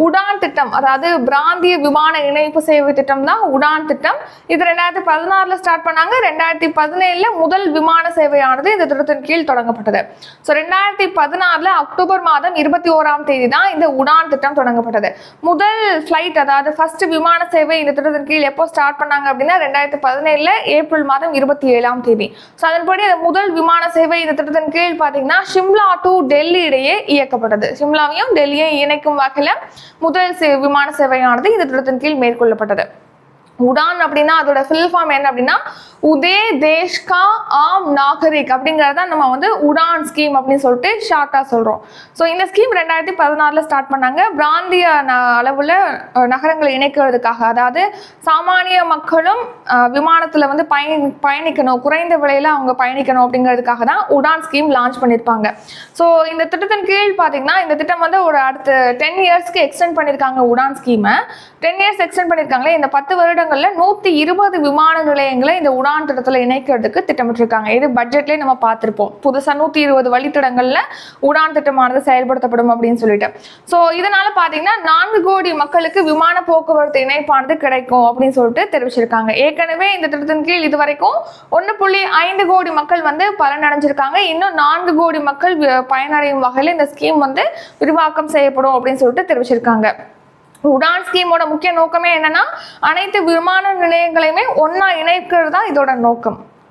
உடான் திட்டம், அதாவது பிராந்திய விமான இணைப்பு சேவை திட்டம் தான் உடான் திட்டம். இது 2016 ஸ்டார்ட் பண்ணாங்க. 2017 முதல் விமான சேவையானது இந்த திட்டத்தின் கீழ் தொடங்கப்பட்டது. ஸோ 2016 அக்டோபர் மாதம் 21ஆம் தேதி தான் இந்த உடான் திட்டம் தொடங்கப்பட்டது. முதல் ஃபிளைட், அதாவது ஃபர்ஸ்ட் விமான சேவை இந்த திட்டத்தின் கீழ் எப்போ ஸ்டார்ட் பண்ணாங்க அப்படின்னா 2017 ஏப்ரல் மாதம் 27ஆம் தேதி. ஸோ அதன்படி முதல் விமான சேவை இந்த திட்டத்தின் கீழ் பார்த்தீங்கன்னா ஷிம்லா டு டெல்லி இடையே இயக்கப்பட்டது. ஷிம்லாவையும் டெல்லியை இணைக்கும் வகையில் முதல் விமான சேவையானது இந்த திட்டத்தின் கீழ் மேற்கொள்ளப்பட்டது. உடான் அப்படின்னா அதோட ஃபுல் ஃபார்ம் என்ன அப்படின்னா உதே தேஷ் கா ஆம் நாகரிக் அப்படிங்கிறத நம்ம வந்து உடான் ஸ்கீம் அப்படின்னு சொல்லிட்டு ஷார்ட்டாக சொல்கிறோம். ஸோ இந்த ஸ்கீம் 2016 ஸ்டார்ட் பண்ணாங்க. பிராந்திய அளவில் நகரங்களை இணைக்கிறதுக்காக, அதாவது சாமானிய மக்களும் விமானத்தில் வந்து பயணிக்கணும், குறைந்த விலையில் அவங்க பயணிக்கணும் அப்படிங்கிறதுக்காக தான் உடான் ஸ்கீம் லான்ச் பண்ணியிருப்பாங்க. ஸோ இந்த திட்டத்தின் கீழ் பார்த்தீங்கன்னா இந்த திட்டம் வந்து ஒரு அடுத்த 10 இயர்ஸ்க்கு எக்ஸ்டெண்ட் பண்ணியிருக்காங்க. உடான் ஸ்கீமை 10 இயர்ஸ் எக்ஸ்டெண்ட் பண்ணியிருக்காங்களே. இந்த 10 வருடங்களில் 120 விமான நிலையங்களை இந்த உடான் திட்டத்தில் இணைக்கிறதுக்கு திட்டமிட்டிருக்காங்க. இது பட்ஜெட்லேயே நம்ம பார்த்துருப்போம். புதுசாக 120 வழித்தடங்களில் உடான் திட்டமானது செயல்படுத்தப்படும் அப்படின்னு சொல்லிட்டு. ஸோ இதனால பார்த்தீங்கன்னா 4 கோடி மக்களுக்கு விமான போக்குவரத்து இணைப்பானது கிடைக்கும் அப்படின்னு சொல்லிட்டு தெரிவிச்சிருக்காங்க. ஏற்கனவே இந்த திட்டத்தின் கீழ் இதுவரைக்கும் 1.5 கோடி மக்கள் வந்து பலனடைஞ்சிருக்காங்க. இன்னும் 4 கோடி மக்கள் பயனடையும் வகையில் இந்த ஸ்கீம் வந்து விரிவாக்கம் செய்யப்படும் அப்படின்னு சொல்லிட்டு தெரிவிச்சிருக்காங்க. உடான் ஸ்கீமோட முக்கிய நோக்கமே என்னன்னா அனைத்து விமான நிலையங்களையுமே ஒன்னா இணைக்கிறது தான் இதோட நோக்கம்.